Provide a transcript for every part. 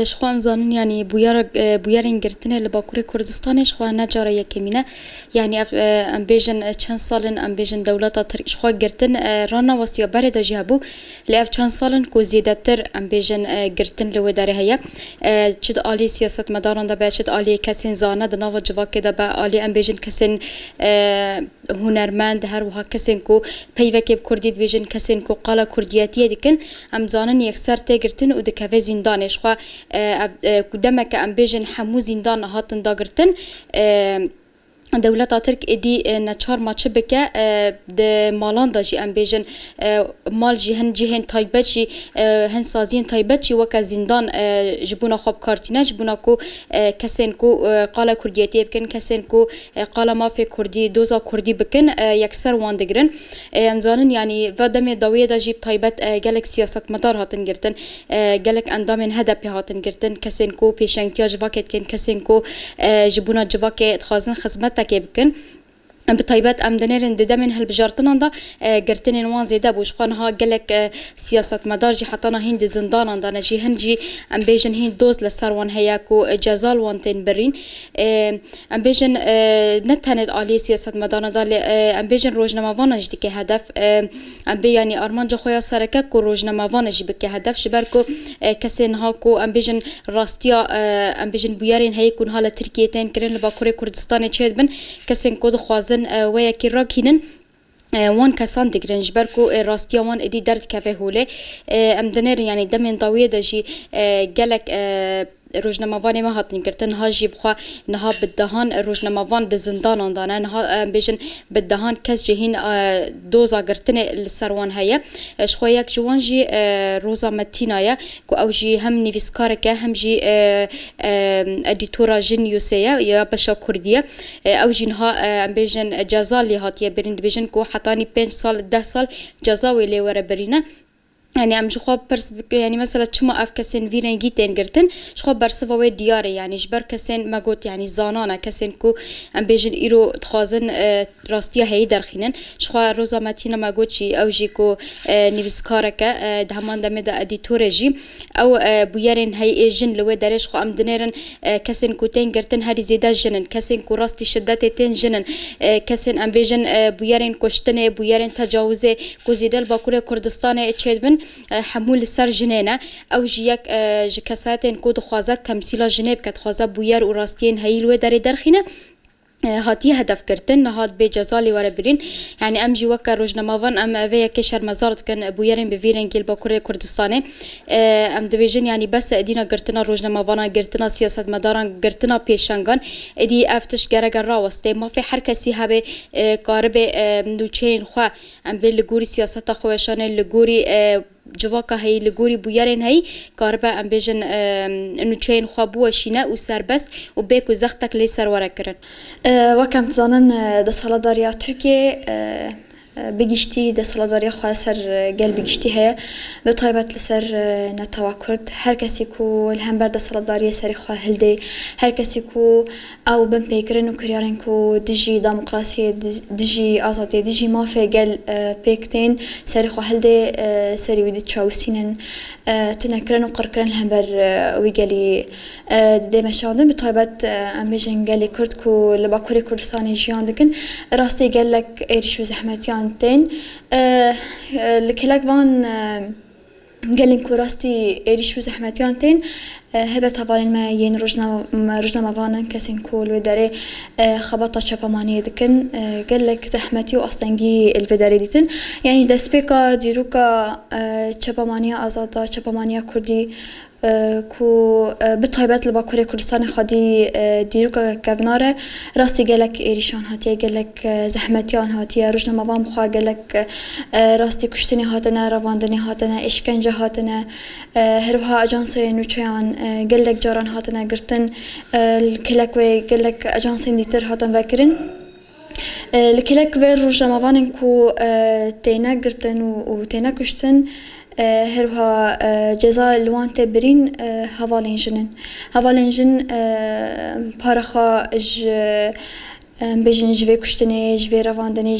شخوان زانن يعني بویارین گرتنه لباکوری کردستان شخوان نجاره یکمینه يعني ام بيجن چند سالن ام بيجن دولتا ترک شخوا گرتن رانا واسطیا بره دا جهبو لاف چند سالن کو زیادتر ام بيجن گرتن لو داره هيا چد عالی سیاست مداران دا به چد عالی کسین زانه د ناو جواک دا به عالی ام بيجن کسین هنرمند هر وها کسین کو پیوک کردید بيجن کسین کو قالا کردیاتی دکن ام زانن یکسر ته گرتن و دکوه زندان شخوا قدامك ام بيجن حمو زندان هاتن داغرتن دولت ترک ادی نچار ماچ بکه د مالان داجی ام بیژن مال جهن جهن تایبت جی هن سازین تایبت جی وک زندان جبونا خوب کارتینه جبونا کو کسین کو قالا کردیتی بکن کسین کو قالا مافی کردی دوزا کردی بکن یکسر وان دگرن امزانن یعنی ودم داویه داجی تایبت گلک سیاست مدار هاتن گرتن گلک اندامن هدف هاتن گرتن کسین کو پیشنگتیاج واکت کن کسین کو جبونا جواکت خازن خدمت تكيبكن بطيبات ام دنيرن ددمن هالبجارتنا دا قرتنين وان زيدا بوش خانها قالك سياسة مدارجي حطانا هند زندان دا نجي هنجي ام بيجن هند دوز لسر وان هياكو جزال وان تين برين ام بيجن نتهن الالي سياسة مدارنا دا ام بيجن روجنما وانج ديكي هدف ام بي يعني ارمان جا خويا سركا كو روجنما وانج بكي هدف شبركو كسين هاكو ام بيجن راستيا ام بيجن بيارين هيكون هالا تركيتين كرين لباكوري كردستاني تشيد بن كسين كود خوازن وياكي راكينن وان كسان دقرنج بركو راستيا وان ادي درد كافي هولي ام دنير يعني دمين طوية دجي قالك روزنامه‌وان ما هاتن کردن ها جیب خوا نها بدهان روزنامه‌وان د زندان آندانه نها بیشن بدهان کس جهین دوزا کردن لسروان هیا شخویک جوان جی روزا متینایا کو او جی هم نویسکار که هم جی ادیتورا جنیوسیا یا بشا کردیه او جنها بیشن جزالی هاتیه برند بیشن کو حتانی 5 سال 10 سال جزا ولی ور برینه يعني ام جخواب برس يعني مثلا شما اف كسين فيرن جيتين قرتن شخواب برسفوي دياري يعني جبر كسين ما قلت يعني زانانا كسين كو ام بيجن ايرو تخازن راستيا هي درخينن شخوا روزا ماتينا ما قلت شي او جيكو نيفسكارك دهمان دمدا اديتورجي او بويرن هي جن لو درش خو ام دنيرن كسين كو تين قرتن هاري زيدا جنن كسين كو راستي شدات تين جنن كسين ام بيجن بويرن كشتنه بويرن تجاوزه كو زيدل باكوره كردستان تشيدبن حمول سر جنينه او جيك جكساتين كود خوازات تمثيل جنيب كت خوازا بوير و راستين هيلو دري درخينه هاتي هدف كرتن نهاد بجزالي ورا برين يعني ام جي وكا روزنامه‌وان ام ويا كشر مزارت كان بويرين بفيرن جيل باكوري كردستاني ام دبيجن يعني بس ادينا قرتنا روزنامه‌وانا قرتنا سياسة مداران قرتنا بيشانغان ادي افتش جرجر راوستي ما في حركسي هبه قارب نوچين خو ام بلغوري سياسة خوشان لغوري جواکا هی لگوری بویارن هی کاربا ام بیشن انو چین خوابو شینا و سربس و بیک و زختک لی سرواره کرن. وکم زنان دستهلداری ترکیه بگیشتی دستهلداری خواه سر گل بگیشتی هیا به طایبت لسر نتوا کرد هر کسی کو الهم بر دستهلداری سری خواه هلده هر کسی کو او بن پیکرن و کریارن کو دیجی دموکراسی دیجی آزادی دیجی مافی گل پیکتین سری خواه هلده سری ویدی چاوسینن تنکرن و قرکرن الهم بر ویگلی دی مشاندن به طایبت ام بیشن گلی کرد کو لباکوری کردستانی جیان دکن راستی گلک ایرشو زحمتیان تين لكلاك وان قالين كوراستي إيريشو زحمتيان تين هبت هفالين ما ين رجنا مفانا كسين كول وداري خبطة شبامانية دكن قالك زحمتي وأصلاً الفداري ديتن يعني دسبيكا ديروكا شبامانية أزادا شبامانية كردي كو بطيبات لباكوري كردستان خادي ديروكا كافناره راستي قالك إيريشان هاتيه قالك زحمتيان هاتيه رجنا مفام خوا قالك راستي كشتني هاتنا رواندني هاتنا إشكنجة هاتنا هروها أجانسي نوچيان قالك جاران هاتنا قرتن الكلك وي قالك أجانسي ديتر هاتن فاكرن الكلك وي رجنا مفانن كو تينا قرتن و تينا كشتن هروها جزاء الوان تبرين هوالين جن بارخا بيجن جوي كشتني جوي رواندني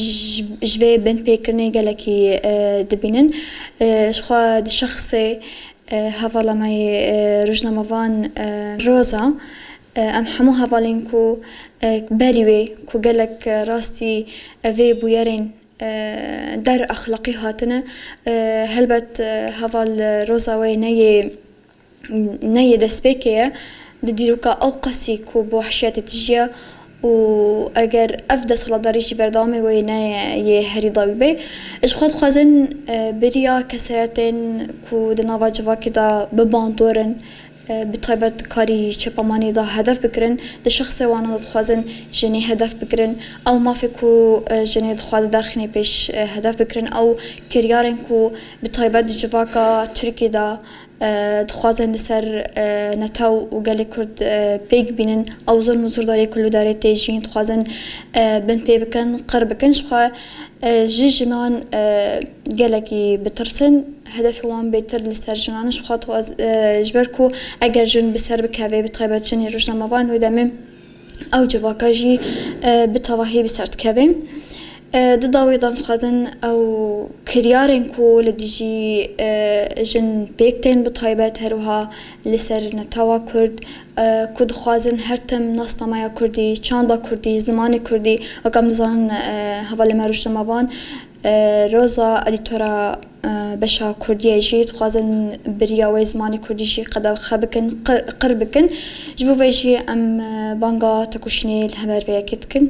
جوي بن بيكرني قالكي دبينن شخوا شخصي هفالا مای روزنامه‌وان روزا ام همو هفالین کو بریوی کو گلک راستی وی بویرین در اخلاقی هاتنه هلبت هفال روزا وی نی دسپیکه دیروکا او قسی کو بو حشیت تجیا و اگر افدا صلاداریشی بردامي وينا هري ضويبي اش خود خوازن بريا كسياتين كو دناوا جوا كدا بباندورن بطيبة كاري شباماني دا هدف بكرن دا شخص وانا دخوازن جني هدف بكرن او ما فيكو جني دخواز دارخني بيش هدف بكرن او كريارن كو بطيبة جواكا تركي دا دخوازن لسر نتاو وقالي كرد بيك بينن او ظلم زورداري كلو داري تيجين دخوازن بن بي بكن قربكن شخوا جنان قالكي بترسن هدف وان بيتر لسر جنان شخوا جبركو اگر جن بسر بكاوي بطيبة جني روزنامه‌وان ودمم او جواكا جي بتواهي بسرت كاوي داوي دام خازن او كريارن كو لديجي جن بيكتين بطيبات هروها لسر نتاوا كرد كود خازن هرتم ناصنامايا كردي چاندا كردي زمان كردي وكم نزان حوالي مروش دموان روزا اديتورا بشا كردية جيت خازن بريا وزماني كردي شي قدا خبكن قربكن جبو فيجي ام بانغا تكوشني الهمر فيا كتكن